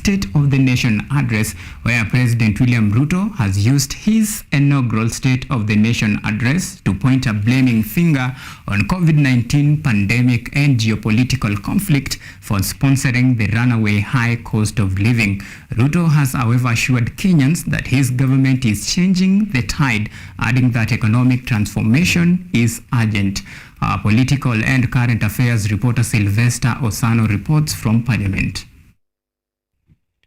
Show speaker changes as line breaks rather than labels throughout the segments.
State of the Nation address, where President William Ruto has used his inaugural State of the Nation address to point a blaming finger on COVID-19 pandemic and geopolitical conflict for sponsoring the runaway high cost of living. Ruto has, however, assured Kenyans that his government is changing the tide, adding that economic transformation is urgent. Our political and current affairs reporter Sylvester Osano reports from Parliament.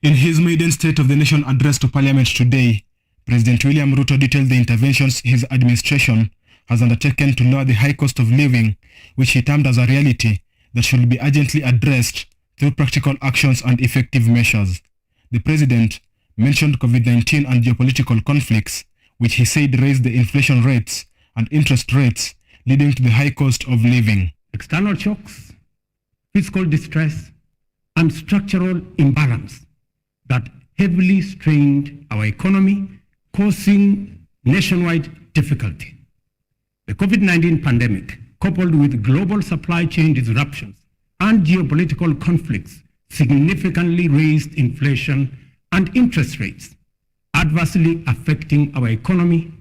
In his maiden State of the Nation address to Parliament today, President William Ruto detailed the interventions his administration has undertaken to lower the high cost of living, which he termed as a reality that should be urgently addressed through practical actions and effective measures. The President mentioned COVID-19 and geopolitical conflicts, which he said raised the inflation rates and interest rates, leading to the high cost of living.
External shocks, fiscal distress, and structural imbalance that heavily strained our economy, causing nationwide difficulty. The COVID-19 pandemic, coupled with global supply chain disruptions and geopolitical conflicts, significantly raised inflation and interest rates, adversely affecting our economy,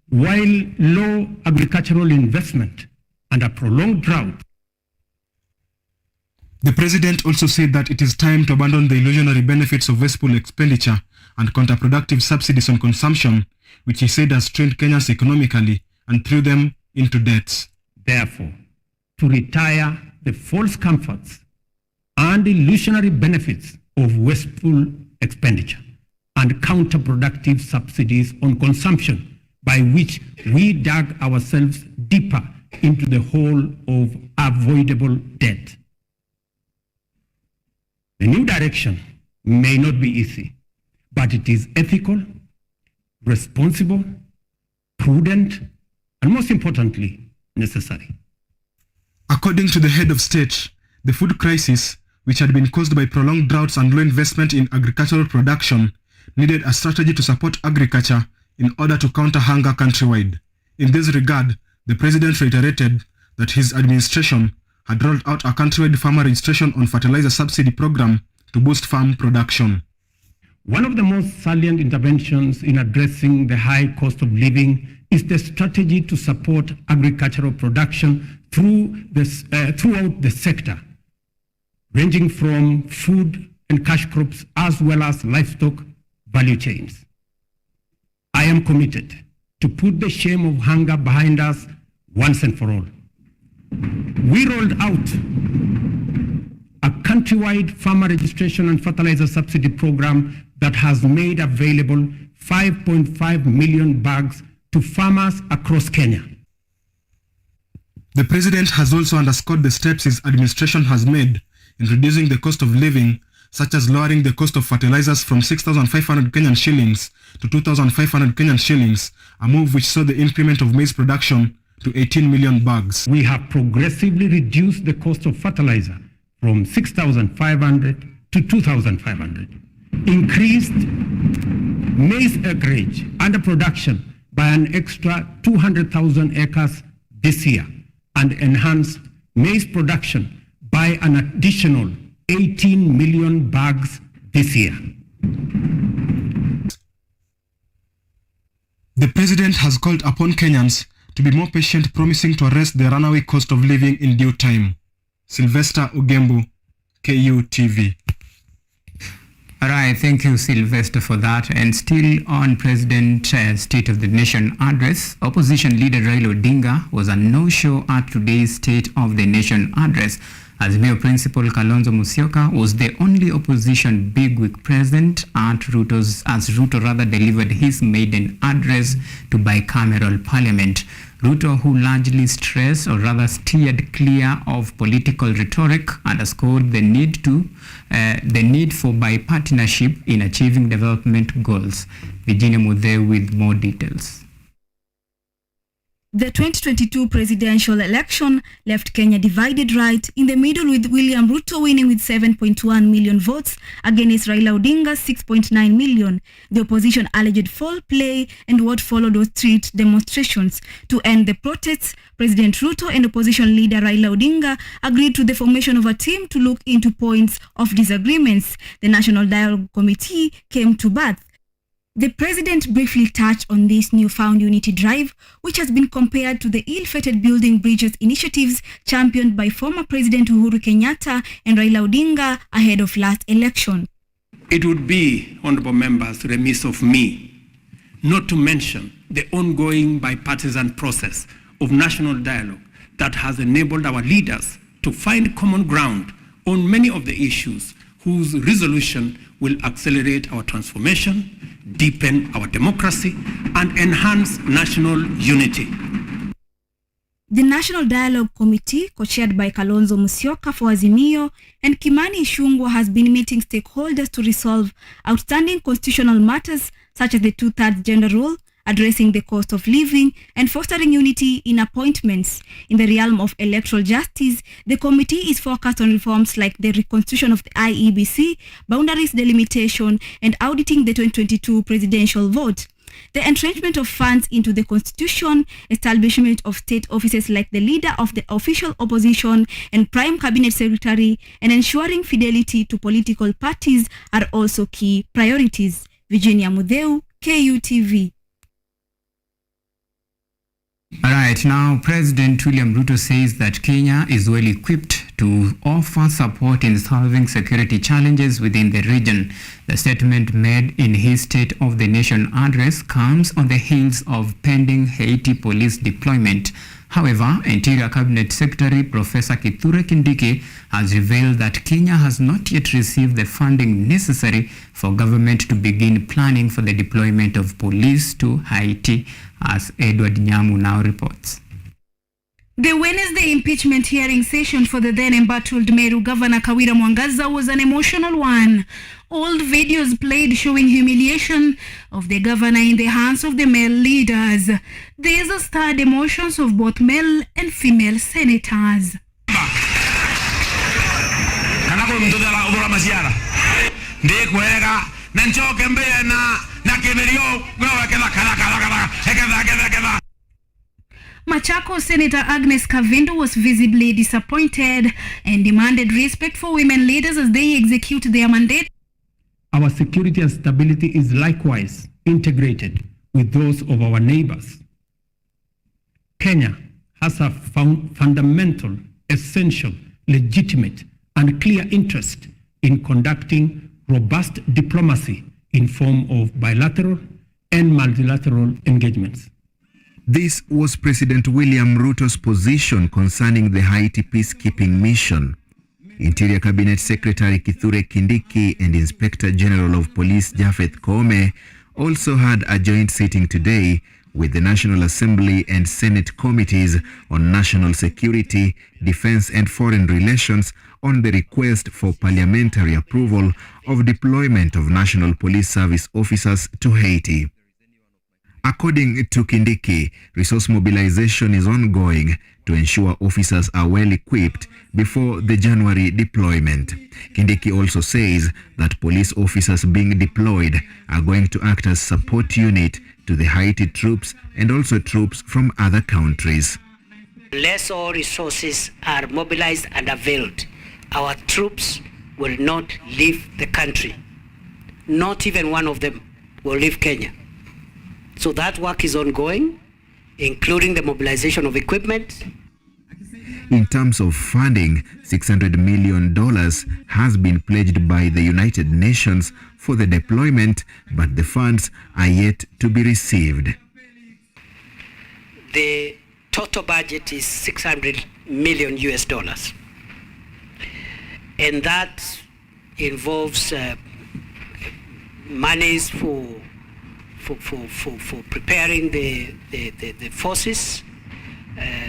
while low agricultural investment and a prolonged drought.
The President also said that it is time to abandon the illusionary benefits of wasteful expenditure and counterproductive subsidies on consumption, which he said has strained Kenyans economically and threw them into debts.
Therefore, to retire the false comforts and illusionary benefits of wasteful expenditure and counterproductive subsidies on consumption, by which we dug ourselves deeper into the hole of avoidable debt. The new direction may not be easy, but it is ethical, responsible, prudent, and most importantly, necessary.
According to the head of state, the food crisis, which had been caused by prolonged droughts and low investment in agricultural production, needed a strategy to support agriculture in order to counter hunger countrywide. In this regard, the President reiterated that his administration had rolled out a countrywide farmer registration on fertilizer subsidy program to boost farm production.
One of the most salient interventions in addressing the high cost of living is the strategy to support agricultural production throughout the sector, ranging from food and cash crops as well as livestock value chains. I am committed to put the shame of hunger behind us once and for all. We rolled out a countrywide farmer registration and fertilizer subsidy program that has made available 5.5 million bags to farmers across Kenya.
The President has also underscored the steps his administration has made in reducing the cost of living, such as lowering the cost of fertilizers from 6,500 Kenyan shillings to 2,500 Kenyan shillings, a move which saw the increment of maize production to 18 million bags.
We have progressively reduced the cost of fertilizer from 6,500 to 2,500, increased maize acreage under production by an extra 200,000 acres this year, and enhanced maize production by an additional 18 million bags this year.
The President has called upon Kenyans to be more patient, promising to arrest the runaway cost of living in due time. Sylvester Ugembu, KUTV.
All right, thank you, Sylvester, for that. And still on President State of the Nation address, opposition leader Raila Odinga was a no-show at today's State of the Nation address, as Mayor Principal Kalonzo Musyoka was the only opposition bigwig present at Ruto delivered his maiden address to bicameral parliament. Ruto, who largely stressed or rather steered clear of political rhetoric, underscored the need for bipartisanship in achieving development goals. Virginia Mudhe with more details.
The 2022 presidential election left Kenya divided right in the middle, with William Ruto winning with 7.1 million votes against Raila Odinga's 6.9 million. The opposition alleged foul play, and what followed was street demonstrations. To end the protests, President Ruto and opposition leader Raila Odinga agreed to the formation of a team to look into points of disagreements. The National Dialogue Committee came to birth. The president briefly touched on this newfound unity drive, which has been compared to the ill-fated building bridges initiatives championed by former President Uhuru Kenyatta and Raila Odinga ahead of last election.
It would be, honorable members, remiss of me not to mention the ongoing bipartisan process of national dialogue that has enabled our leaders to find common ground on many of the issues whose resolution will accelerate our transformation, deepen our democracy, and enhance national unity.
The National Dialogue Committee, co-chaired by Kalonzo Musyoka for Azimio and Kimani Ichung'wah, has been meeting stakeholders to resolve outstanding constitutional matters such as the two-thirds gender rule, addressing the cost of living, and fostering unity in appointments. In the realm of electoral justice, the committee is focused on reforms like the reconstitution of the IEBC, boundaries delimitation, and auditing the 2022 presidential vote. The entrenchment of funds into the constitution, establishment of state offices like the leader of the official opposition and prime cabinet secretary, and ensuring fidelity to political parties are also key priorities. Virginia Mudeu, KUTV.
All right, now President William Ruto says that Kenya is well equipped to offer support in solving security challenges within the region. The statement made in his State of the Nation address comes on the heels of pending Haiti police deployment. However, Interior Cabinet Secretary Professor Kithure Kindiki has revealed that Kenya has not yet received the funding necessary for government to begin planning for the deployment of police to Haiti, as Edward Nyamu now reports.
The Wednesday impeachment hearing session for the then embattled Meru Governor Kawira Mwangaza was an emotional one. Old videos played showing humiliation of the governor in the hands of the male leaders. These stirred emotions of both male and female senators. Machako Senator Agnes Kavindu was visibly disappointed and demanded respect for women leaders as they execute their mandate.
Our security and stability is likewise integrated with those of our neighbors. Kenya has a fundamental, essential, legitimate, and clear interest in conducting robust diplomacy in form of bilateral and multilateral engagements.
This was President William Ruto's position concerning the Haiti peacekeeping mission. Interior Cabinet Secretary Kithure Kindiki and Inspector General of Police Japhet Koome also had a joint sitting today with the National Assembly and Senate committees on national security, defense and foreign relations on the request for parliamentary approval of deployment of National Police Service officers to Haiti. According to Kindiki, resource mobilization is ongoing to ensure officers are well equipped before the January deployment. Kindiki also says that police officers being deployed are going to act as support unit to the Haiti troops and also troops from other countries.
Unless all resources are mobilized and availed, our troops will not leave the country. Not even one of them will leave Kenya. So that work is ongoing, including the mobilization of equipment.
In terms of funding, $600 million has been pledged by the United Nations for the deployment, but the funds are yet to be received.
The total budget is $600 million US. And that involves monies for preparing the forces,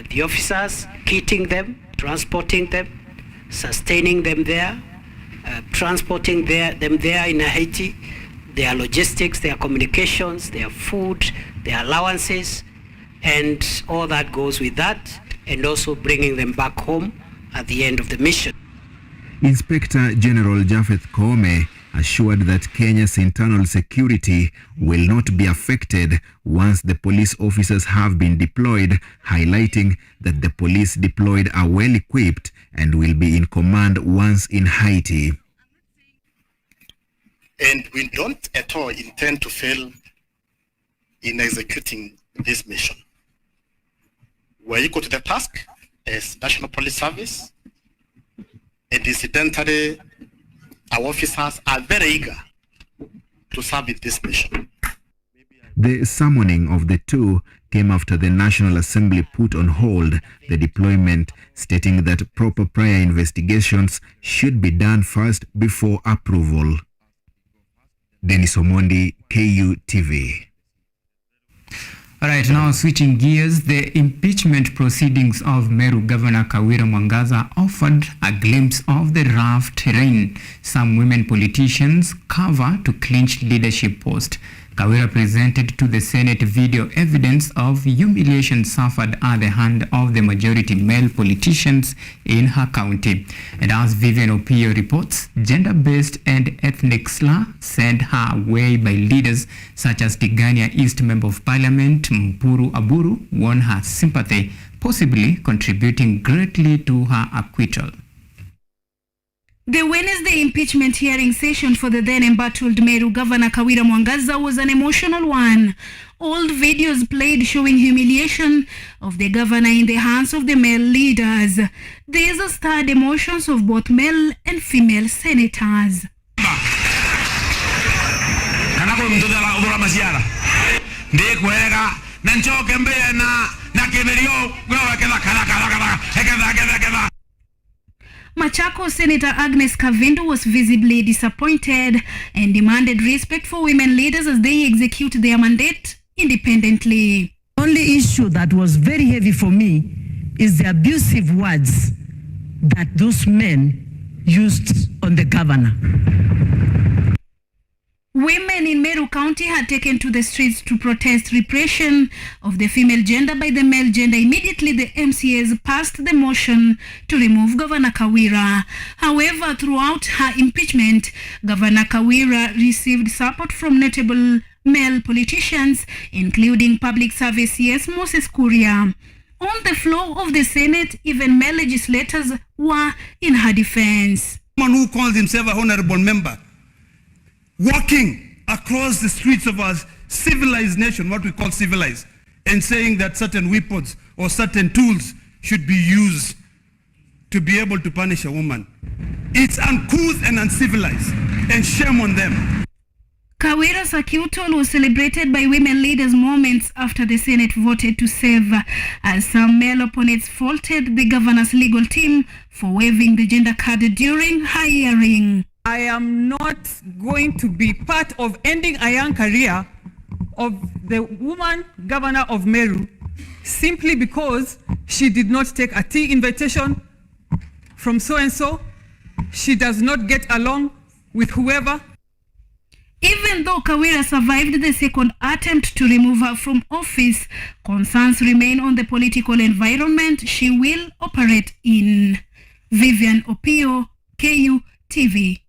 the officers, kitting them, transporting them, sustaining them there, transporting them there in Haiti, their logistics, their communications, their food, their allowances, and all that goes with that, and also bringing them back home at the end of the mission.
Inspector General Japheth Koome assured that Kenya's internal security will not be affected once the police officers have been deployed, highlighting that the police deployed are well equipped and will be in command once in Haiti.
And we don't at all intend to fail in executing this mission. We're equal to the task as National Police Service, and incidentally, our officers are very eager to serve in this mission.
The summoning of the two came after the National Assembly put on hold the deployment, stating that proper prior investigations should be done first before approval. Dennis Omondi, KUTV.
All right, now switching gears, the impeachment proceedings of Meru Governor Kawira Mwangaza offered a glimpse of the rough terrain some women politicians cover to clinch leadership post. Kawira presented to the Senate video evidence of humiliation suffered at the hand of the majority male politicians in her county. And as Vivian Opio reports, gender-based and ethnic slur sent her way by leaders such as Tigania East Member of Parliament Mpuru Aburu won her sympathy, possibly contributing greatly to her acquittal.
The Wednesday impeachment hearing session for the then embattled Meru Governor Kawira Mwangaza was an emotional one. Old videos played showing humiliation of the governor in the hands of the male leaders. These stirred emotions of both male and female senators. Machako Senator Agnes Kavindu was visibly disappointed and demanded respect for women leaders as they execute their mandate independently.
Only issue that was very heavy for me is the abusive words that those men used on the governor.
Women in Meru County had taken to the streets to protest repression of the female gender by the male gender. Immediately, the MCAs passed the motion to remove Governor Kawira. However, throughout her impeachment, Governor Kawira received support from notable male politicians, including Public Service CS Moses Kuria. On the floor of the Senate, even male legislators were in her defense.
Someone who calls himself an honorable member, walking across the streets of our civilized nation, what we call civilized, and saying that certain weapons or certain tools should be used to be able to punish a woman. It's uncouth and uncivilized, and shame on them.
Kawira's acquittal was celebrated by women leaders moments after the Senate voted to save, as some male opponents faulted the governor's legal team for waiving the gender card during her hearing.
I am not going to be part of ending a young career of the woman governor of Meru simply because she did not take a tea invitation from so-and-so. She does not get along with whoever.
Even though Kawira survived the second attempt to remove her from office, concerns remain on the political environment she will operate in. Vivian Opio, KUTV.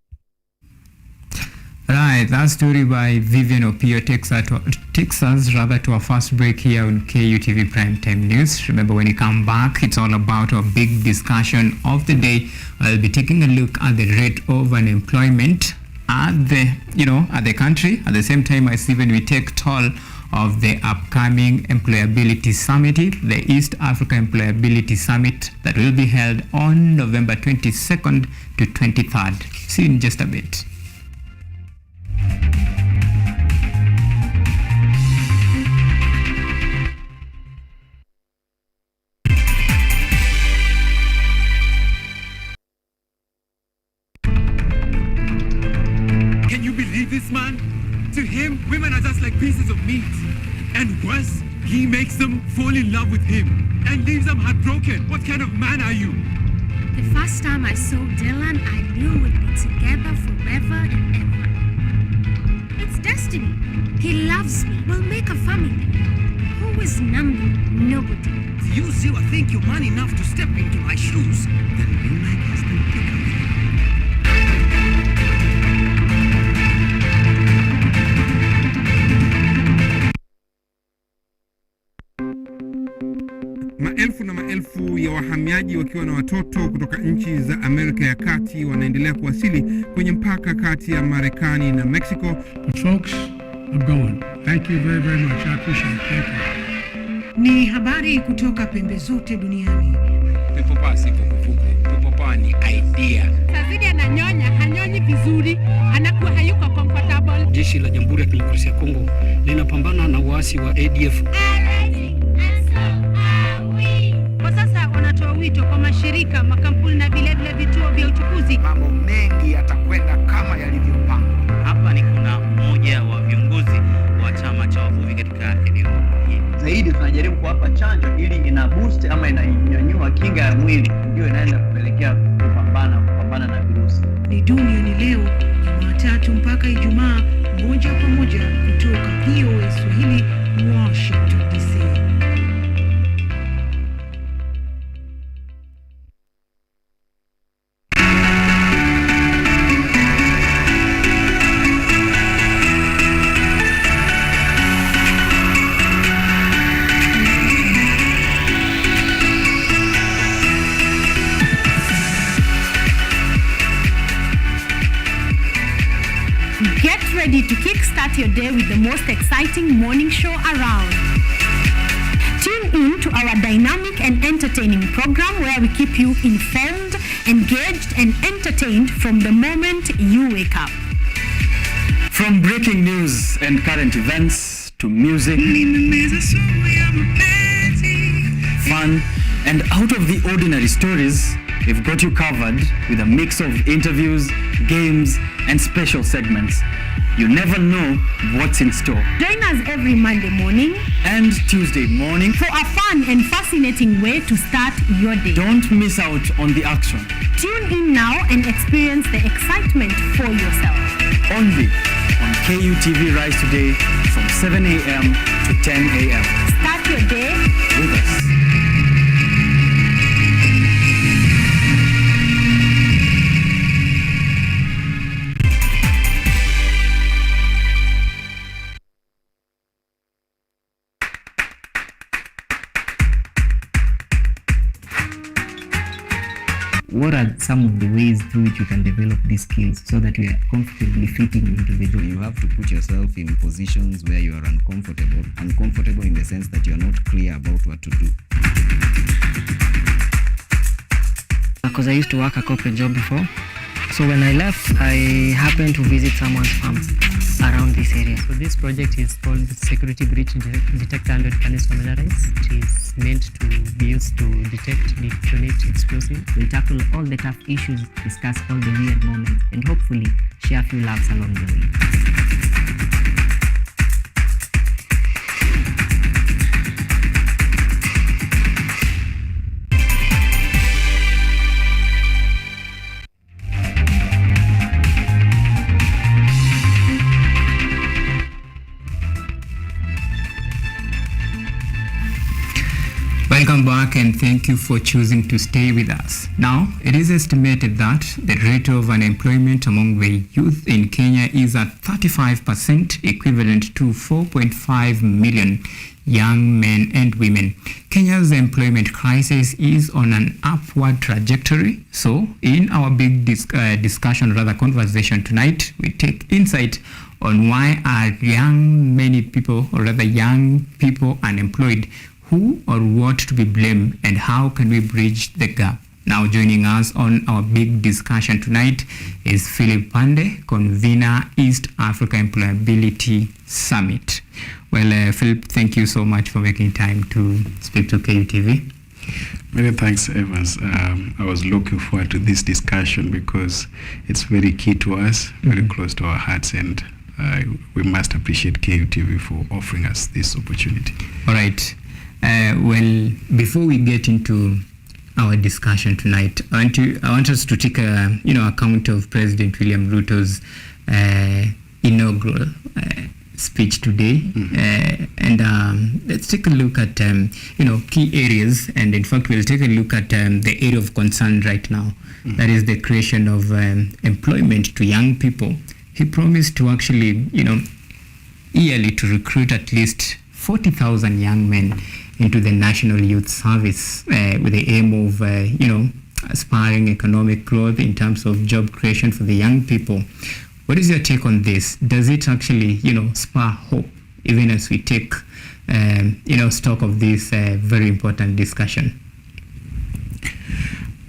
Right, that story by Vivian Opio takes us to our first break here on KUTV Primetime News. Remember, when you come back, it's all about our big discussion of the day. I'll be taking a look at the rate of unemployment at the country. At the same time, as even we take toll of the upcoming Employability Summit, the East Africa Employability Summit that will be held on November 22nd to 23rd. See you in just a bit.
Can you believe this man? To him, women are just like pieces of meat. And worse, he makes them fall in love with him and leaves them heartbroken. What kind of man are you?
The first time I saw Dylan, I knew we'd be together forever and ever. It's destiny. He loves me. We'll make a family. Who will Whose number? Nobody.
You zero think you're man enough to step into my shoes, then be my guest and take a minute.
Maelfu na maelfu ya wahamiaji wakiwa na watoto kutoka nchi za Amerika ya Kati wanaendelea kuwasili kwenye mpaka kati ya Marekani na Mexico.
But folks, I'm going. Thank you very, very much. I appreciate it. Thank you.
Ni habari kutoka pembe zote duniani.
Pepopa si vuguvugu. Pepopa ni idea.
Sazidi ananyonya, hanyonyi vizuri, anakuwa hayuko comfortable.
Jeshi la Jamhuri ya Kidemokrasia ya Kongo linapambana na waasi wa ADF.
Kwa sasa wanatoa wito kwa mashirika, makampuni na vile vituo vya uchukuzi.
Mambo mengi yatakwenda kama yalivyopangwa.
Hapa ni kuna mmoja wa viongozi wa chama cha wavuvi katika eneo hili.
Zaidi tunajaribu kuwapa chanjo ili ina boost ama inanyanyua kinga ya mwili, ndio inaenda kupelekea kupambana na virusi.
Ni duniani leo, Jumatatu mpaka Ijumaa, moja kwa moja kutoka VOA Swahili, Washington DC.
Get ready to kickstart your day with the most exciting morning show around. Tune in to our dynamic and entertaining program where we keep you informed, engaged, and entertained from the moment you wake up.
From breaking news and current events to music, fun, and out of the ordinary stories, we've got you covered with a mix of interviews, games, and special segments. You never know what's in store.
Join us every Monday morning
and Tuesday morning
for a fun and fascinating way to start your day.
Don't miss out on the action.
Tune in now and experience the excitement for yourself.
Only on KUTV Rise Today from 7 a.m. to 10 a.m.
Start your day
with us.
What are some of the ways through which you can develop these skills so that you are comfortably fitting into the job?
You have to put yourself in positions where you are uncomfortable in the sense that you are not clear about what to do.
Because I used to work a corporate job before. So when I left, I happened to visit someone's farm around this area.
So this project is called Security Breach Detector and Readiness Familiarize. It is meant to be used to detect, detonate explosives.
We'll tackle all the tough issues, discuss all the weird moments, and hopefully share a few laughs along the way.
Welcome back and thank you for choosing to stay with us. Now, it is estimated that the rate of unemployment among the youth in Kenya is at 35%, equivalent to 4.5 million young men and women. Kenya's employment crisis is on an upward trajectory. So, in our big conversation tonight, we take insight on why are young people unemployed. Who or what to be blamed and how can we bridge the gap? Now joining us on our big discussion tonight is Philip Pande, convener East Africa Employability Summit. Well, Philip, thank you so much for making time to speak to KUTV.
Many thanks, Evans. I was looking forward to this discussion because it's very key to us, very close to our hearts, and we must appreciate KUTV for offering us this opportunity.
All right. Well, before we get into our discussion tonight, I want us to take account of President William Ruto's inaugural speech today, and let's take a look at key areas, and in fact we'll take a look at the area of concern right now. That is the creation of employment to young people. He promised to actually yearly to recruit at least 40,000 young men into the National Youth Service with the aim of aspiring economic growth in terms of job creation for the young people. What is your take on this? Does it actually, spur hope, even as we take, stock of this very important discussion?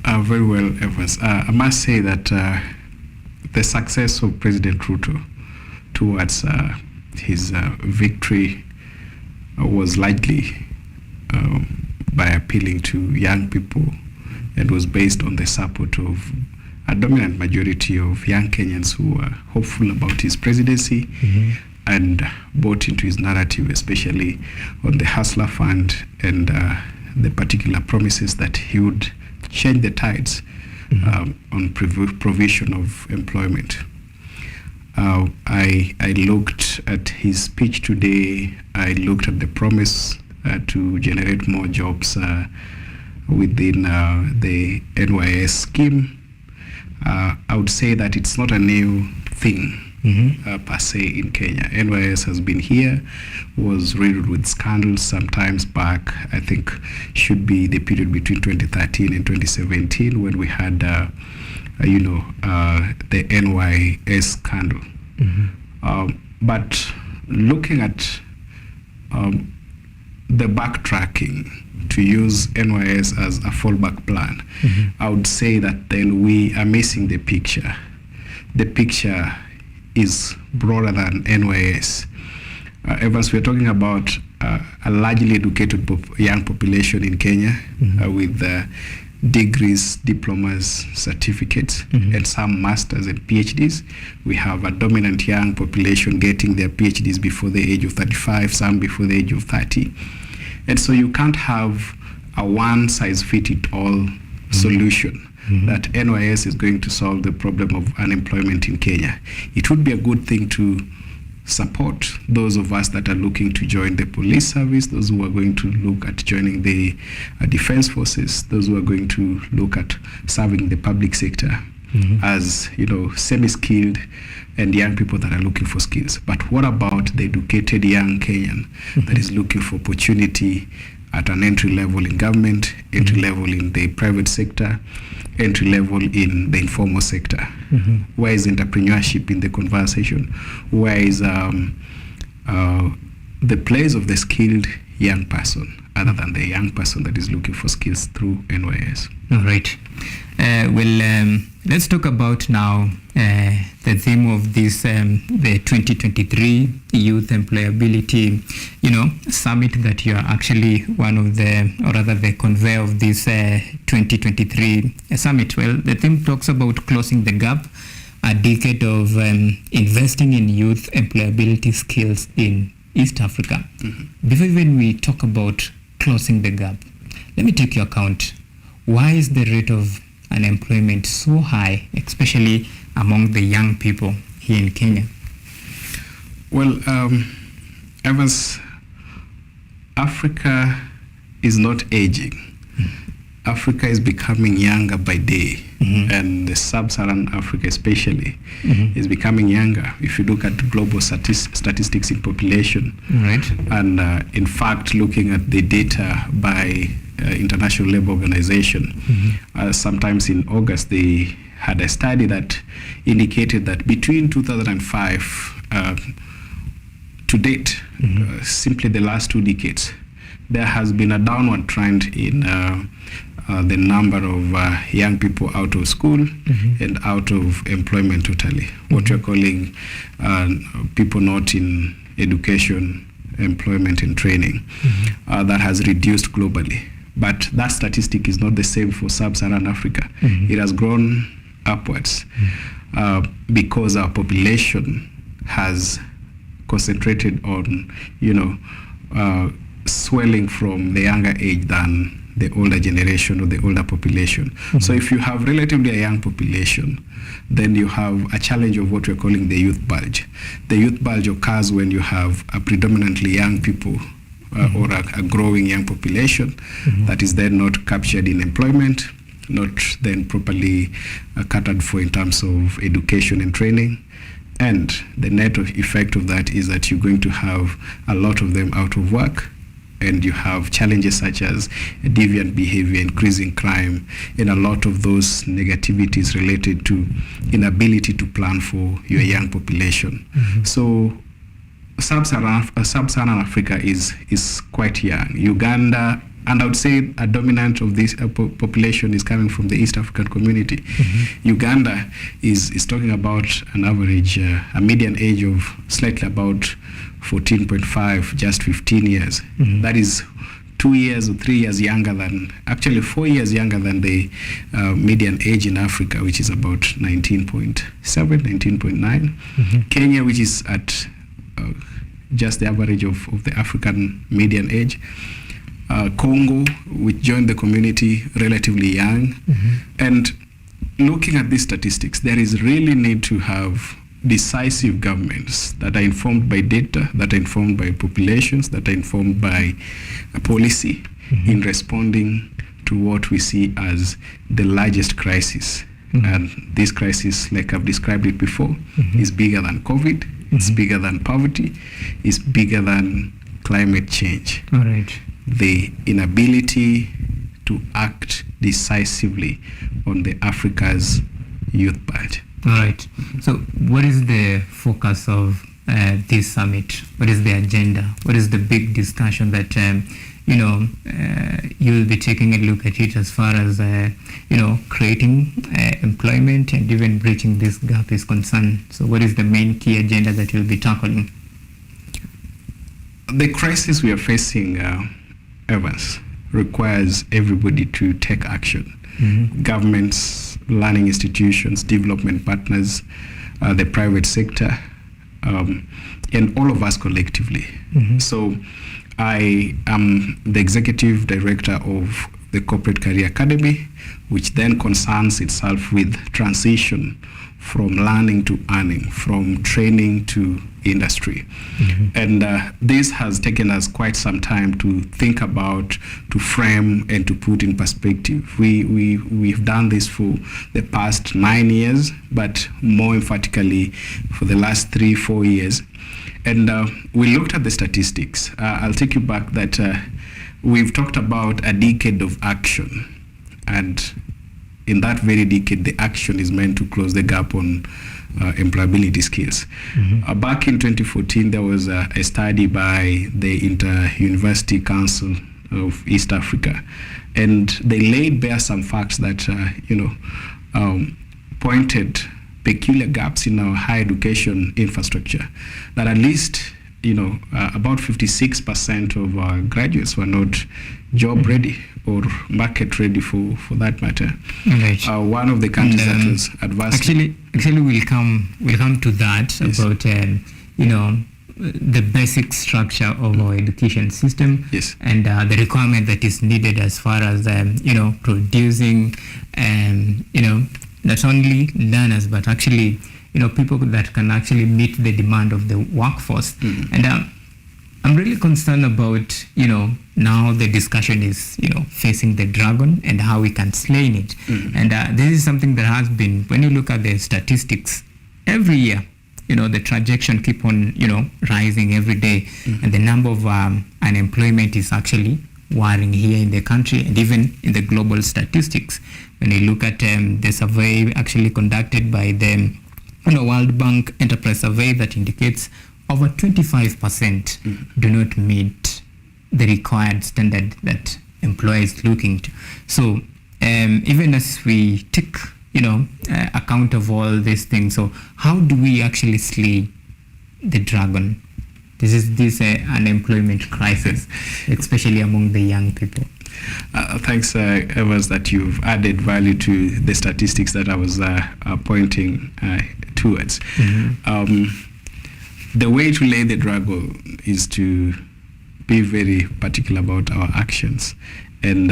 Very well, Evans. I must say that the success of President Ruto towards his victory was largely by appealing to young people, and was based on the support of a dominant majority of young Kenyans who were hopeful about his presidency and bought into his narrative, especially on the Hustler Fund and the particular promises that he would change the tides on provision of employment. I looked at his speech today. I looked at the promise to generate more jobs within the NYS scheme. I would say that it's not a new thing per se in Kenya. NYS has been here, was riddled with scandals some times back. I think should be the period between 2013 and 2017 when we had the NYS scandal. But looking at the backtracking to use NYS as a fallback plan, I would say that then we are missing the picture. The picture is broader than NYS. Evans, we're talking about a largely educated young population in Kenya with degrees, diplomas, certificates, and some masters and PhDs. We have a dominant young population getting their PhDs before the age of 35, some before the age of 30. And so you can't have a one-size-fits-all solution that NYS is going to solve the problem of unemployment in Kenya. It would be a good thing to support those of us that are looking to join the police service, those who are going to look at joining the defense forces, those who are going to look at serving the public sector as semi-skilled and young people that are looking for skills. But what about the educated young Kenyan that is looking for opportunity at an entry level in government, entry level in the private sector, entry level in the informal sector? Where is entrepreneurship in the conversation? Where is the place of the skilled young person other than the young person that is looking for skills through NYS?
All right. Let's talk about now the theme of this, the 2023 Youth Employability, summit that you are actually one of the, or rather the conveyor of this 2023 summit. Well, the theme talks about closing the gap, a decade of investing in youth employability skills in East Africa. Before even we talk about closing the gap, let me take your account. Why is the rate of unemployment so high, especially among the young people here in Kenya?
Well, Evans, Africa is not aging. Africa is becoming younger by day, and the sub-Saharan Africa especially is becoming younger. If you look at global statistics in population, and in fact, looking at the data by International Labour Organization, sometimes in August they had a study that indicated that between 2005 to date, simply the last 2 decades, there has been a downward trend in the number of young people out of school and out of employment totally. What we're calling people not in education, employment and training, that has reduced globally. But that statistic is not the same for sub-Saharan Africa. It has grown upwards because our population has concentrated on, swelling from the younger age than the older generation or the older population. So if you have relatively a young population, then you have a challenge of what we're calling the youth bulge. The youth bulge occurs when you have a predominantly young people or a growing young population that is then not captured in employment, not then properly catered for in terms of education and training. And the net effect of that is that you're going to have a lot of them out of work, and you have challenges such as deviant behavior, increasing crime, and a lot of those negativities related to inability to plan for your young population. So Sub-Saharan Africa is quite young. Uganda, and I would say a dominant of this population is coming from the East African community. Uganda is talking about an average, a median age of slightly about 14.5, just 15 years. That is 2 years or 3 years younger than, actually 4 years younger than the median age in Africa, which is about 19.7, 19.9. Kenya, which is at just the average of the African median age. Congo, which joined the community relatively young. And looking at these statistics, there is really need to have decisive governments that are informed by data, that are informed by populations, that are informed by policy in responding to what we see as the largest crisis. And this crisis, like I've described it before, is bigger than COVID, it's bigger than poverty, it's bigger than climate change.
All right.
The inability to act decisively on the Africa's youth bulge.
All right. So what is the focus of this summit? What is the agenda? What is the big discussion that, you'll be taking a look at it as far as, creating employment and even breaching this gap is concerned? So what is the main key agenda that you'll be tackling?
The crisis we are facing, Evans, requires everybody to take action. Governments, learning institutions, development partners, the private sector, and all of us collectively. So I am the executive director of the Corporate Career Academy, which then concerns itself with transition from learning to earning, from training to industry. And this has taken us quite some time to think about, to frame, and to put in perspective. We've done this for the past 9 years, but more emphatically for the last 3-4 years. And we looked at the statistics. I'll take you back that we've talked about a decade of action. And in that very decade, the action is meant to close the gap on employability skills. Back in 2014, there was a study by the Inter-University Council of East Africa, and they laid bare some facts that pointed peculiar gaps in our higher education infrastructure. That at least about 56% of our graduates were not job ready or market ready for that matter.
Right.
One of the countries that was advanced.
Actually, we'll come to that. Yes. About the basic structure of our education system.
Yes.
And the requirement that is needed as far as producing not only learners but actually people that can actually meet the demand of the workforce. And I'm really concerned about now the discussion is facing the dragon and how we can slay it. And this is something that has been, when you look at the statistics every year, the trajectory keep on rising every day, and the number of unemployment is actually worrying here in the country and even in the global statistics. When you look at the survey actually conducted by the World Bank Enterprise Survey, that indicates over 25% do not meet the required standard that employers looking to. So even as we take account of all these things, so how do we actually slay the dragon? This unemployment crisis, especially among the young people.
Thanks, Evans, that you've added value to the statistics that I was pointing towards. The way to lay the dragon is to be very particular about our actions And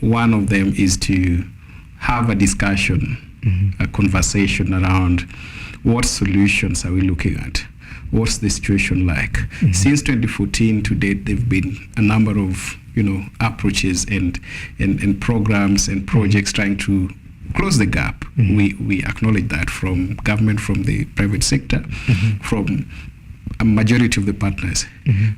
one of them is to have a discussion, a conversation around what solutions are we looking at? What's the situation like? Since 2014 to date, there have been a number of approaches and programs and projects trying to close the gap. We acknowledge that from government, from the private sector, from a majority of the partners.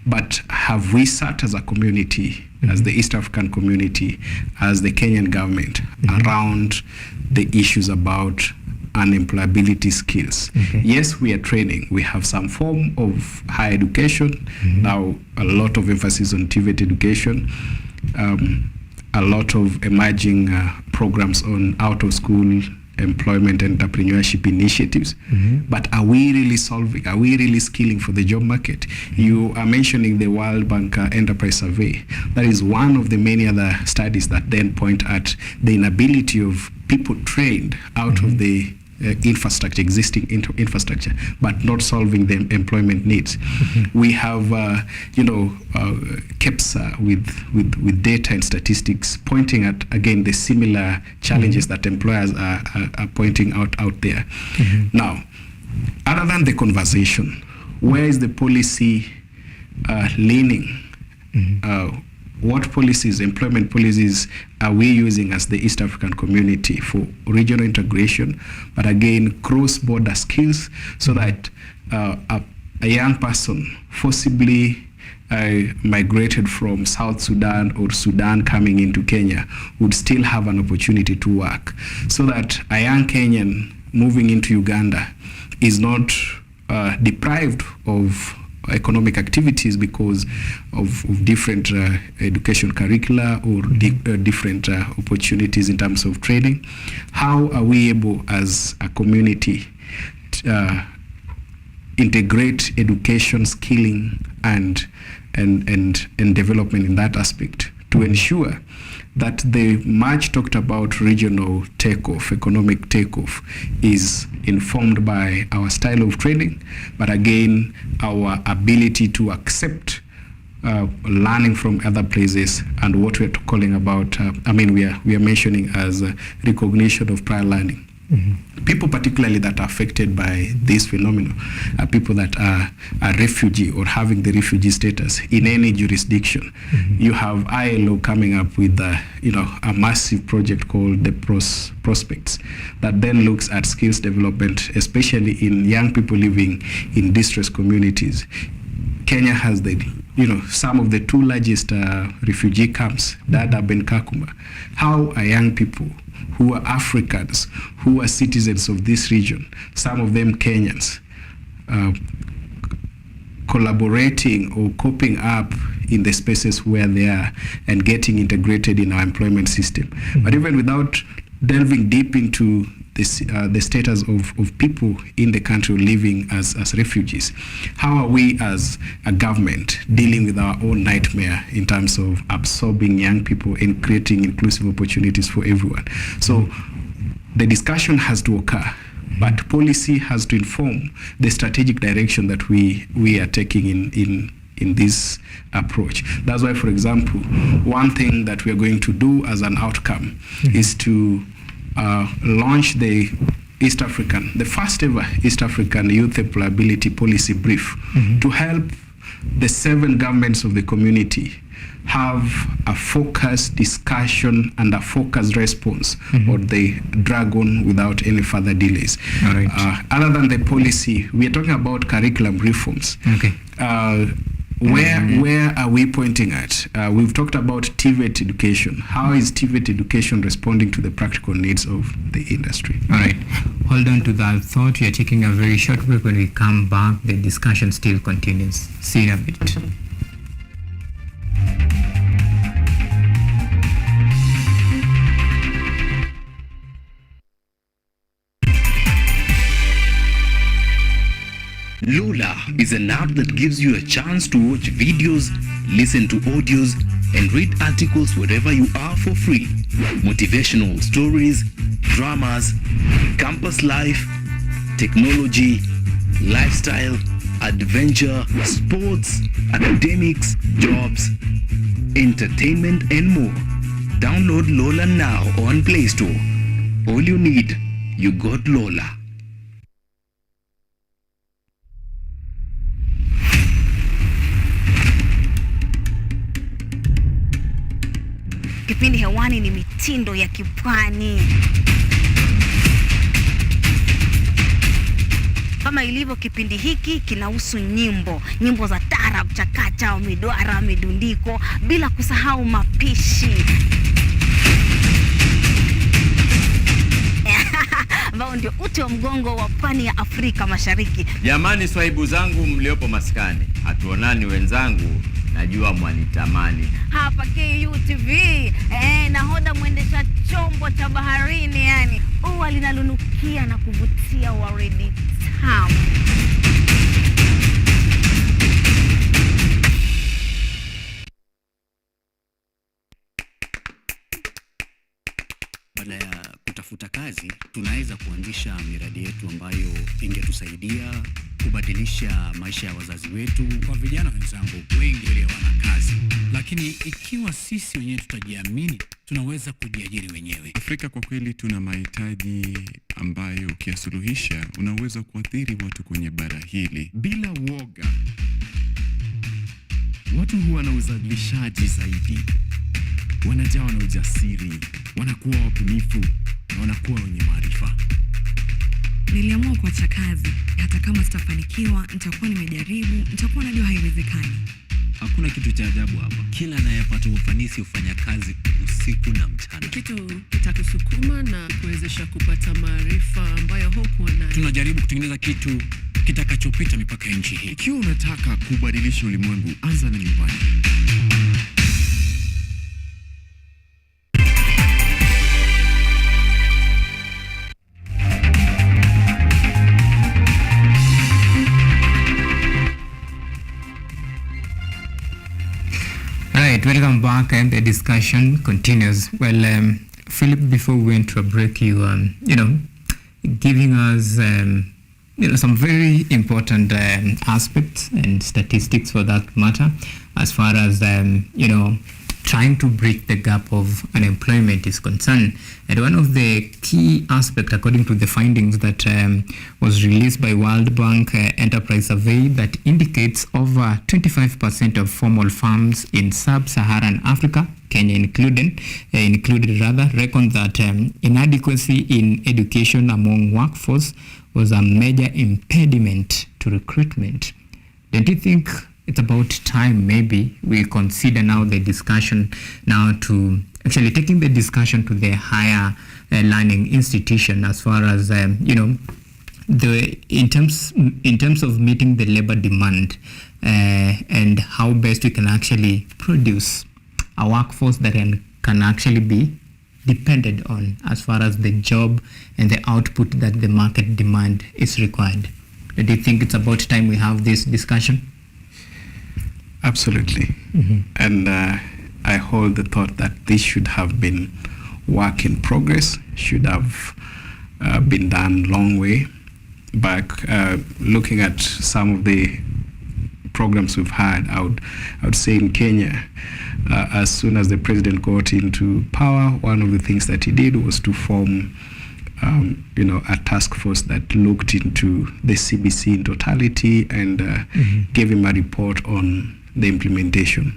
But have we sat as a community, as the East African community, as the Kenyan government, around the issues about unemployability skills? Yes, we are training. We have some form of higher education. Now, a lot of emphasis on TVET education. A lot of emerging programs on out-of-school employment and entrepreneurship initiatives. But are we really solving? Are we really skilling for the job market? You are mentioning the World Bank Enterprise Survey. That is one of the many other studies that then point at the inability of people trained out of the infrastructure, existing infrastructure, but not solving the employment needs. We have, KEPSA with data and statistics pointing at, again, the similar challenges that employers are pointing out there. Now, other than the conversation, where is the policy leaning? What policies, employment policies, are we using as the East African community for regional integration, but again, cross-border skills, so that a young person forcibly migrated from South Sudan or Sudan coming into Kenya would still have an opportunity to work, so that a young Kenyan moving into Uganda is not deprived of economic activities because of different education curricula or different opportunities in terms of training. How are we able as a community to integrate education, skilling, and development in that aspect to ensure that the much talked about regional takeoff, economic takeoff, is informed by our style of training, but again, our ability to accept learning from other places, and what we're calling about, we are mentioning as recognition of prior learning. People particularly that are affected by this phenomenon are people that are a refugee or having the refugee status in any jurisdiction. You have ILO coming up with a massive project called the Prospects that then looks at skills development, especially in young people living in distressed communities. Kenya has some of the two largest refugee camps, Dadaab and Kakuma. How are young people who are Africans, who are citizens of this region, some of them Kenyans, collaborating or coping up in the spaces where they are and getting integrated in our employment system? But even without delving deep into the status of people in the country living as refugees, how are we as a government dealing with our own nightmare in terms of absorbing young people and creating inclusive opportunities for everyone? So the discussion has to occur, but policy has to inform the strategic direction that we are taking in this approach. That's why, for example, one thing that we are going to do as an outcome is to launch the first ever East African Youth Employability Policy Brief to help the 7 governments of the community have a focused discussion and a focused response on the dragon without any further delays. Other than the policy, we are talking about curriculum reforms. Where are we pointing at? We've talked about TVET education. How is TVET education responding to the practical needs of the industry?
All right. Hold on to that thought. We are taking a very short break. When we come back, the discussion still continues. See you in a bit.
Lula is an app that gives you a chance to watch videos, listen to audios, and read articles wherever you are for free. Motivational stories, dramas, campus life, technology, lifestyle, adventure, sports, academics, jobs, entertainment and more. Download Lola now on Play Store. All you need, you got Lola.
Kipindi hewani ni mitindo ya kipwani. Kama ilivyo kipindi hiki kinahusu nyimbo za tarab, chakacha, midwara, midundiko, bila kusahau mapishi. Ambao ndio uti wa mgongo wa pwani ya Afrika Mashariki.
Jamani swaibu zangu mliopo maskani, hatuonani wenzangu, najua mwanitamani.
Hapa KUTV, nahoda mwendesha chombo cha baharini, yani ua linalunukia na kuvutia waridi tamu.
Baada ya kutafuta kazi, tunaweza kuanzisha miradi yetu ambayo ingetusaidia kubadilisha maisha ya wazazi wetu.
Kwa vijana wenzangu, wengi wale wana kazi, lakini ikiwa sisi wenyewe tutajiamini, tunaweza kujiajiri wenyewe.
Afrika kwa kweli tuna mahitaji ambayo ukiyasuluhisha unaweza kuathiri watu kwenye bara hili bila woga.
Watu huwa na uzalishaji zaidi, wanajawa na ujasiri, wanakuwa wabunifu na wanakuwa wenye maarifa.
Niliamua kuacha kazi, hata kama sitafanikiwa, nitakuwa nimejaribu, nitakuwa najua haiwezekani.
Hakuna kitu cha ajabu hapa. Kila anayepata ufanisi hufanya kazi usiku na mchana.
Kitu kitakusukuma na kuwezesha kupata maarifa ambayo hukuwa nayo.
Tunajaribu kutengeneza kitu kitakachopita mipaka ya nchi hii.
Ikiwa unataka kubadilisha ulimwengu, anza na nyumbani.
Right, welcome back, and the discussion continues. Well, Philip, before we went to a break, you giving us some very important aspects and statistics for that matter, as far as trying to break the gap of unemployment is concerned. And one of the key aspects, according to the findings that was released by World Bank Enterprise Survey, that indicates over 25% of formal firms in sub-Saharan Africa, Kenya included, reckon that inadequacy in education among workforce was a major impediment to recruitment. Don't you think it's about time maybe we consider now the discussion now to actually taking the discussion to the higher learning institution, as far as in terms of meeting the labor demand and how best we can actually produce a workforce that can actually be depended on as far as the job and the output that the market demand is required. Do you think it's about time we have this discussion?
Absolutely. Mm-hmm. And I hold the thought that this should have been work in progress, should have been done long way back. Looking at some of the programs we've had, I would say in Kenya, as soon as the president got into power, one of the things that he did was to form a task force that looked into the CBC in totality and gave him a report on the implementation.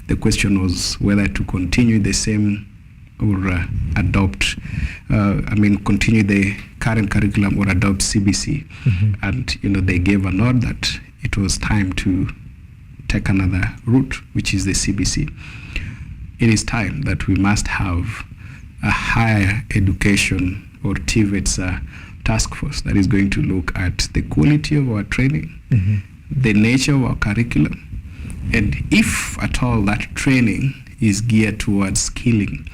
The question was whether to continue the same or continue the current curriculum or adopt CBC. Mm-hmm. And they gave a nod that it was time to take another route, which is the CBC. It is time that we must have a higher education or TVET's task force that is going to look at the quality of our training, mm-hmm. the nature of our curriculum, and if at all that training is geared towards skilling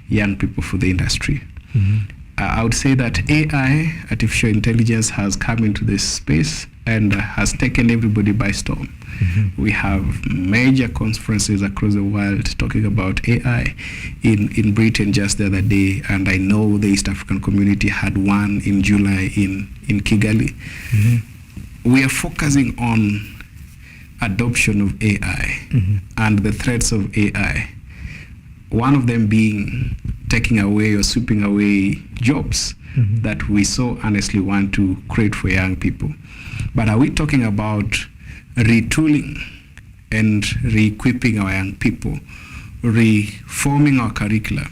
young people for the industry. Mm-hmm. I would say that AI, artificial intelligence, has come into this space and has taken everybody by storm. Mm-hmm. We have major conferences across the world talking about AI. In Britain just the other day, and I know the East African community had one in July in Kigali. Mm-hmm. We are focusing on adoption of AI mm-hmm. and the threats of AI one of them being taking away or sweeping away jobs that we so honestly want to create for young people. But are we talking about retooling and re-equipping our young people, reforming our curricula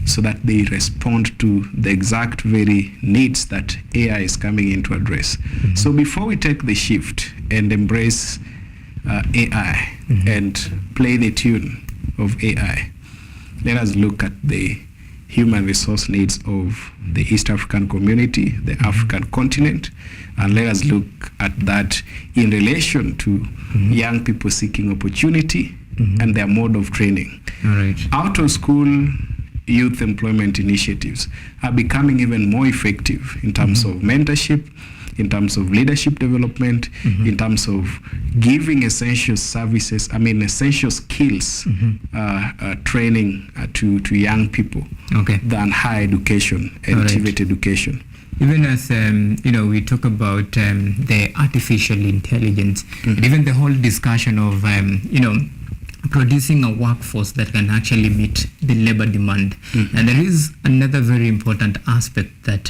so that they respond to the exact very needs that AI is coming in to address? So before we take the shift and embrace AI and play the tune of AI, let us look at the human resource needs of the East African community, the African continent, and let us look at that in relation to young people seeking opportunity and their mode of training.
All right.
Out of school youth employment initiatives are becoming even more effective in terms of mentorship, in terms of leadership development, in terms of giving essential services, essential skills training to young people than higher education and TVET education.
Even as we talk about the artificial intelligence, and even the whole discussion of producing a workforce that can actually meet the labor demand. And there is another very important aspect that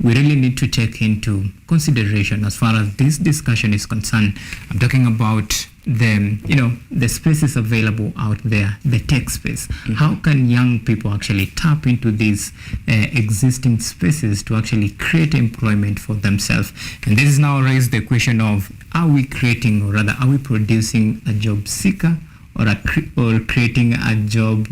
we really need to take into consideration as far as this discussion is concerned. I'm talking about the spaces available out there, the tech space. How can young people actually tap into these existing spaces to actually create employment for themselves? And this is now raised the question of, are we creating, or rather, are we producing a job seeker or creating a job,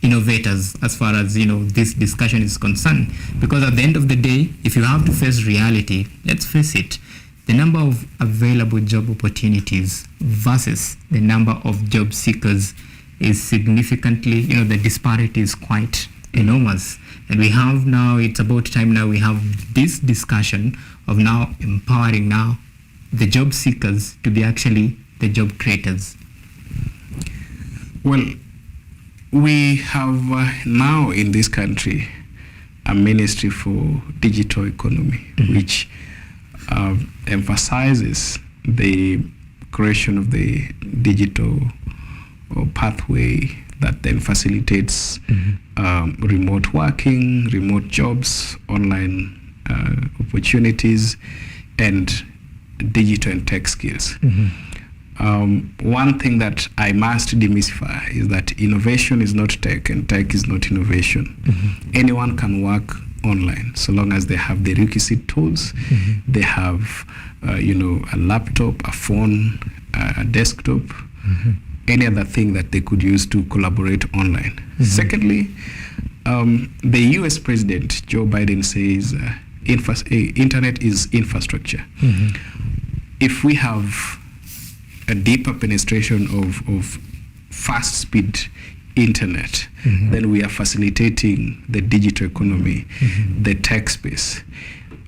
innovators, as far as this discussion is concerned? Because at the end of the day, if you have to face reality, let's face it, the number of available job opportunities versus the number of job seekers is significantly, the disparity is quite enormous. And we have now, it's about time now we have this discussion of now empowering now the job seekers to be actually the job creators.
Well, we have now in this country a ministry for digital economy, which emphasizes the creation of the digital pathway that then facilitates remote working, remote jobs, online opportunities, and digital and tech skills. One thing that I must demystify is that innovation is not tech and tech is not innovation. Anyone can work online so long as they have the requisite tools. They have a laptop, a phone, a desktop, any other thing that they could use to collaborate online. Secondly, the US President Joe Biden says internet is infrastructure. If we have a deeper penetration of fast speed internet, then we are facilitating the digital economy, the tech space.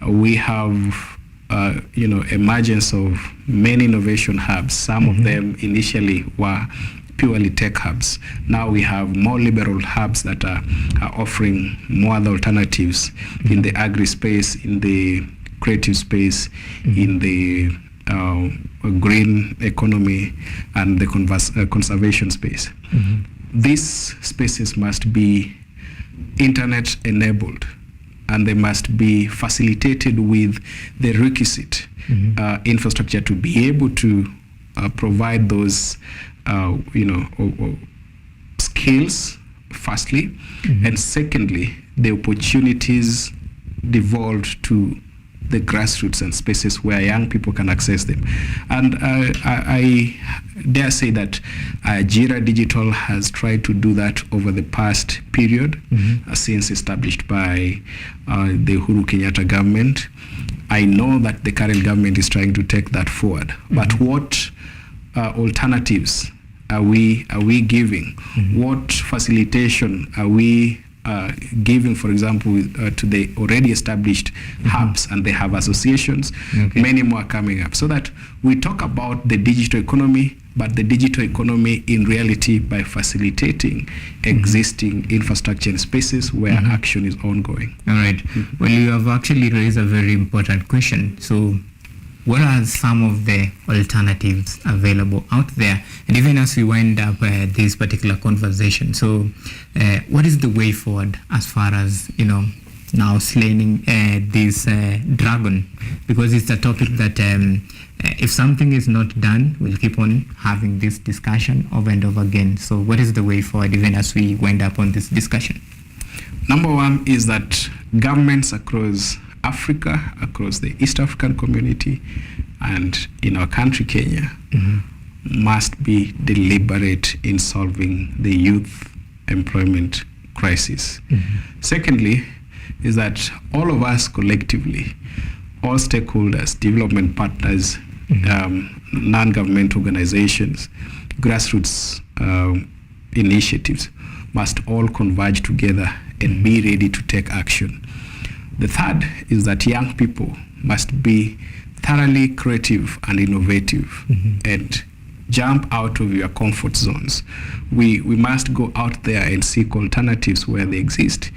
We have emergence of many innovation hubs. Some of them initially were purely tech hubs. Now we have more liberal hubs that are offering more other alternatives in the agri space, in the creative space, in the green economy, and the conservation space. These spaces must be internet enabled, and they must be facilitated with the requisite infrastructure to be able to provide those skills, firstly, and secondly, the opportunities devolved to the grassroots and spaces where young people can access them. And I dare say that Jira Digital has tried to do that over the past period, since established by the Uhuru Kenyatta government. I know that the current government is trying to take that forward. But what alternatives are we giving? What facilitation are we giving, for example, to the already established hubs, and they have associations? Many more coming up, so that we talk about the digital economy, but the digital economy in reality by facilitating existing infrastructure and spaces where action is ongoing.
All right. Well, you have actually raised a very important question. So what are some of the alternatives available out there? And even as we wind up this particular conversation, so what is the way forward as far as, now slaying this dragon? Because it's a topic that if something is not done, we'll keep on having this discussion over and over again. So what is the way forward even as we wind up on this discussion?
Number one is that governments across Africa, across the East African community, and in our country, Kenya, must be deliberate in solving the youth employment crisis. Secondly, is that all of us collectively, all stakeholders, development partners, non-government organizations, grassroots initiatives must all converge together and be ready to take action. The third is that young people must be thoroughly creative and innovative and jump out of your comfort zones. We must go out there and seek alternatives where they exist.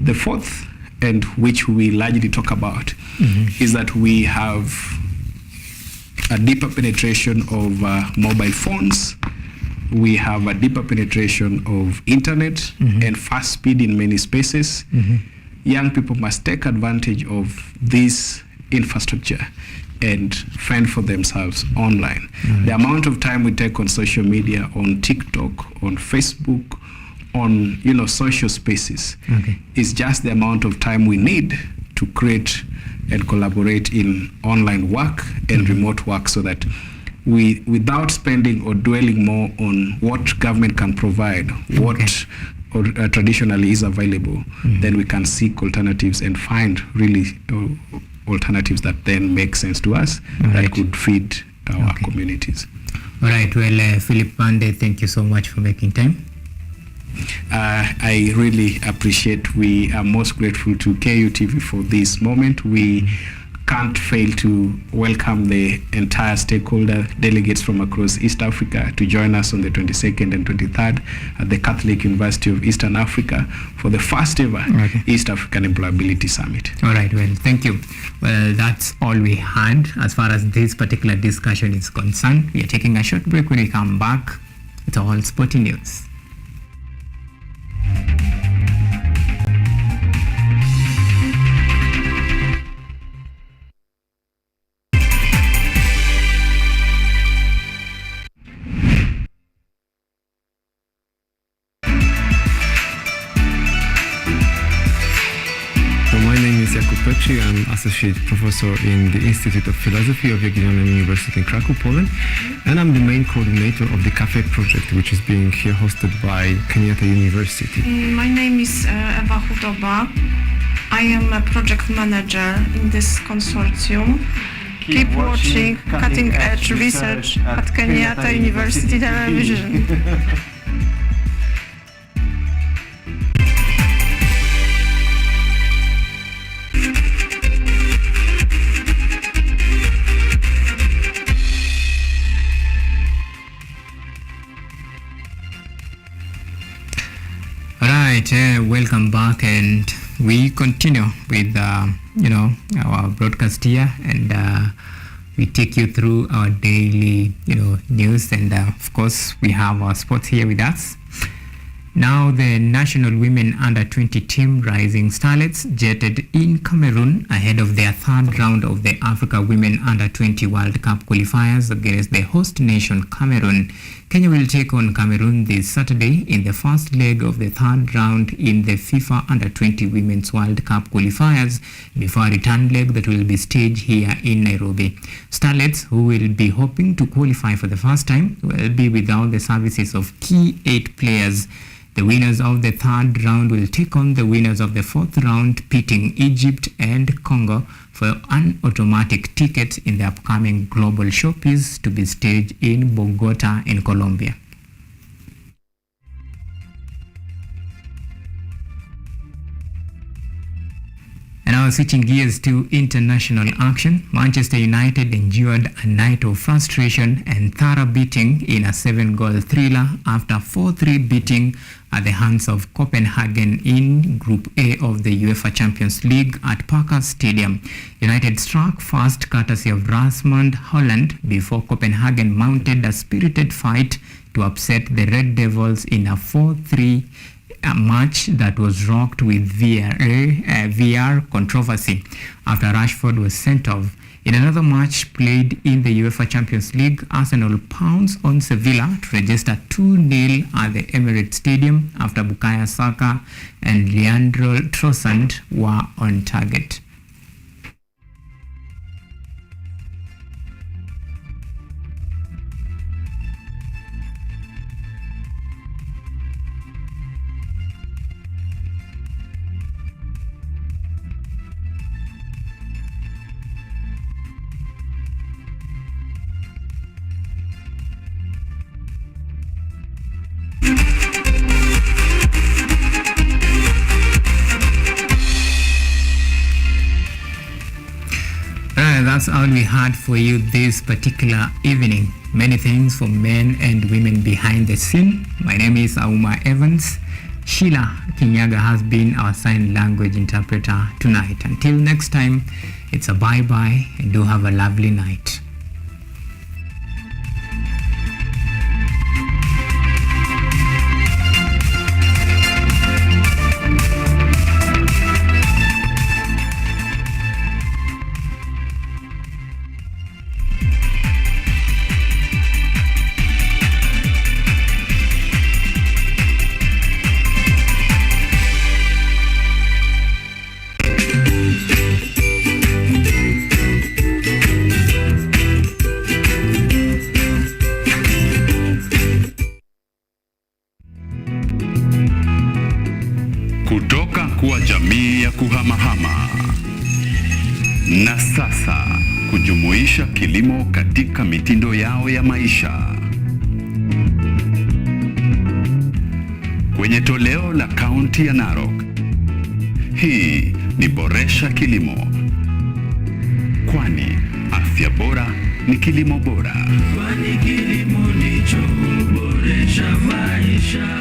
The fourth, and which we largely talk about, is that we have a deeper penetration of mobile phones. We have a deeper penetration of internet and fast speed in many spaces. Young people must take advantage of this infrastructure and fend for themselves online. The amount of time we take on social media, on TikTok, on Facebook, on social spaces is just the amount of time we need to create and collaborate in online work and remote work, so that we, without spending or dwelling more on what government can provide, what traditionally is available, then we can seek alternatives and find really alternatives that then make sense to us, that could feed our communities.
All right, well, Philip Pande, thank you so much for making time.
I really appreciate. We are most grateful to KUTV for this moment. We can't fail to welcome the entire stakeholder delegates from across East Africa to join us on the 22nd and 23rd at the Catholic University of Eastern Africa for the first ever East African Employability Summit.
All right, well, thank you. Well, that's all we had as far as this particular discussion is concerned. We are taking a short break. When we come back, it's all sporting news.
I'm Associate Professor in the Institute of Philosophy of Jagiellonian University in Krakow, Poland, and I'm the main coordinator of the CAFE project, which is being here hosted by Kenyatta University.
My name is Ewa Hudoba. I am a project manager in this consortium. Keep watching cutting-edge research at Kenyatta University Television.
Welcome back, and we continue with our broadcast here, and we take you through our daily news, and of course we have our sports here with us. Now the national women under-20 team Rising Starlets jetted in Cameroon ahead of their third round of the Africa Women Under-20 World Cup qualifiers against the host nation Cameroon. Kenya will take on Cameroon this Saturday in the first leg of the third round in the FIFA Under-20 Women's World Cup qualifiers before a return leg that will be staged here in Nairobi. Starlets, who will be hoping to qualify for the first time, will be without the services of key 8 players. The winners of the third round will take on the winners of the fourth round, pitting Egypt and Congo for an automatic ticket in the upcoming global showpiece to be staged in Bogota in Colombia. And now Now switching gears to international action, Manchester United endured a night of frustration and thorough beating in a 7-goal thriller after 4-3 beating at the hands of Copenhagen in Group A of the UEFA Champions League at Parker Stadium. United struck first courtesy of Rasmus Holland before Copenhagen mounted a spirited fight to upset the Red Devils in a 4-3 match that was rocked with VR controversy after Rashford was sent off. In another match played in the UEFA Champions League, Arsenal pounced on Sevilla to register 2-0 at the Emirates Stadium after Bukayo Saka and Leandro Trossard were on target. That's all we had for you this particular evening. Many thanks for men and women behind the scene. My name is Auma Evans. Sheila Kinyaga has been our sign language interpreter tonight. Until next time, it's a bye-bye and do have a lovely night.
Kutoka kuwa jamii ya kuhamahama na sasa kujumuisha kilimo katika mitindo yao ya maisha. Kwenye toleo la kaunti ya Narok, hii ni Boresha Kilimo, kwani afya bora ni kilimo bora.
Kwani kilimo ndicho huboresha maisha.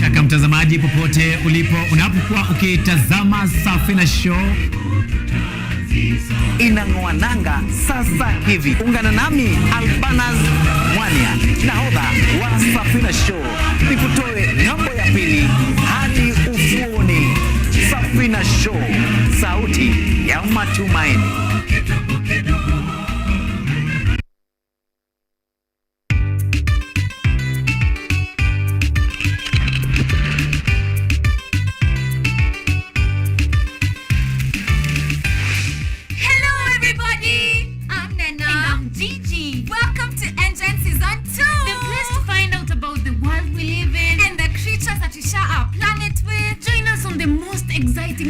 Kaka mtazamaji popote ulipo, unapokuwa ukitazama Safina Show
inang'oananga sasa hivi. Ungana nami Albanas Mwania, nahodha wa Safina Show, nikutoe ng'ambo ya pili hadi ufuoni. Safina Show, sauti ya matumaini.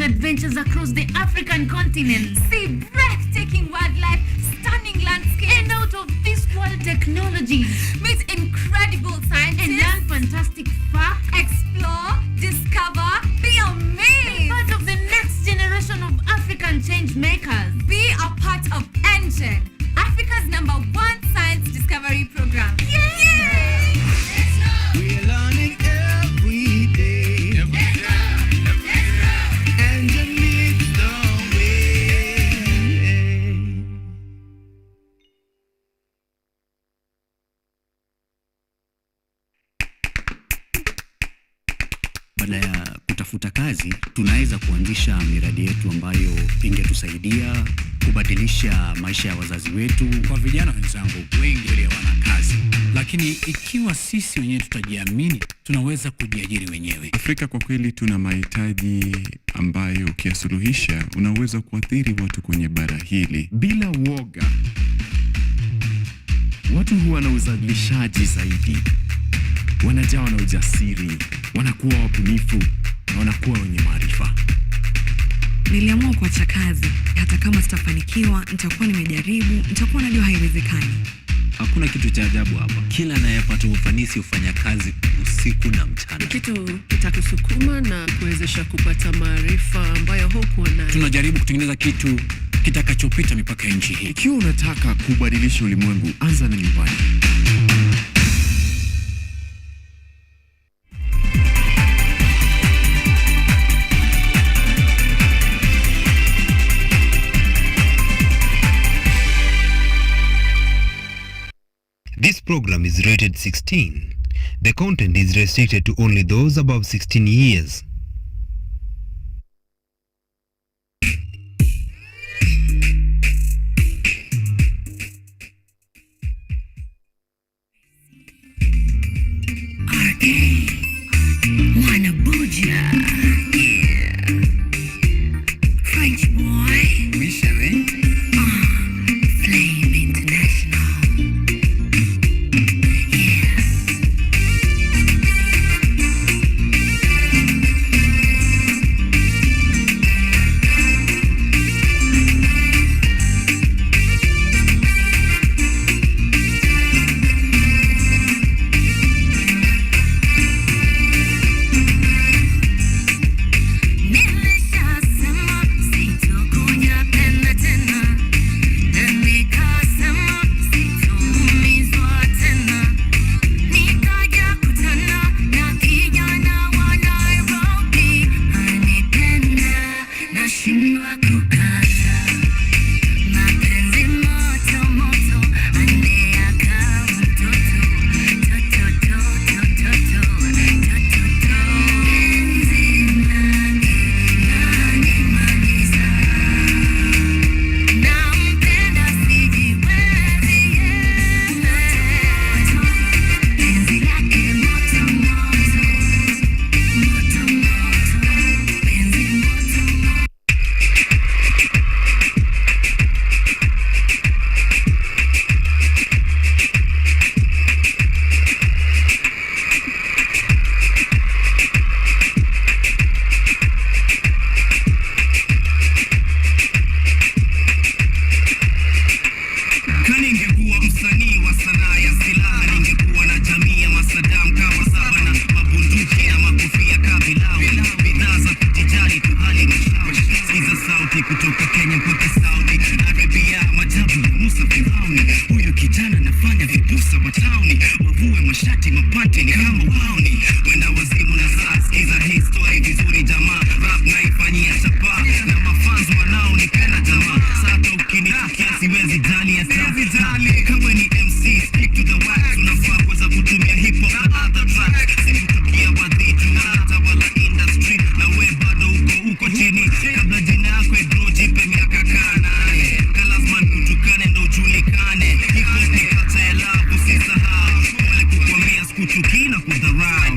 Adventures across the African continent. See breathtaking wildlife, stunning landscapes, and out of this world technologies. Meet incredible scientists and learn fantastic facts. Explore, discover, be amazed. Be part of the next generation of African change makers. Be a part of Engine, Africa's #1 science discovery program. Yay!
We're learning every day.
Badala ya kutafuta kazi, tunaweza kuanzisha miradi yetu ambayo ingetusaidia kubadilisha maisha ya wazazi wetu.
Kwa vijana wenzangu, wengi wale wana kazi, lakini ikiwa sisi wenyewe tutajiamini, tunaweza kujiajiri wenyewe.
Afrika kwa kweli tuna mahitaji ambayo ukiyasuluhisha unaweza kuathiri watu kwenye bara hili
bila woga. Watu huwa na uzalishaji zaidi, wanajawa na ujasiri, wanakuwa wabunifu na wanakuwa wenye maarifa.
Niliamua kuacha kazi, hata kama sitafanikiwa, nitakuwa nimejaribu, nitakuwa najua haiwezekani.
Hakuna kitu cha ajabu hapa. Kila anayepata ufanisi hufanya kazi usiku na mchana.
Kitu kitakusukuma na kuwezesha kupata maarifa ambayo hukuwa nayo.
Tunajaribu kutengeneza kitu kitakachopita mipaka ya nchi hii.
Ikiwa unataka kubadilisha ulimwengu, anza na nyumbani.
This program is rated 16. The content is restricted to only those above 16 years.
French boy. Oui, chérie. Flame International. Kutoka Kenya mpaka Saudi Arabia, majabu Musa Firauni. Huyu kijana nafanya vibusa matauni, wavue mashati mapante ni kama wauni. Wenda wazimu na saa, skiza hii story vizuri jamaa. Rap naifanyia chapa na mafanzo wanao nipenda jamaa. Sata ukinitukia siwezi jali ya safi. Kawe ni MC, stick to the wax. Unafaa kuweza kutumia hip hop na other tracks. Sikutukia wadhitu, wanatawala industry. Na we bado uko chini, kabla jina yako jipe miaka kana. Kalazman kutukane ndo ujulikane. Hip hop ni kata ya love, usisahau. Wale kukwambia sikuchuki na kudharau.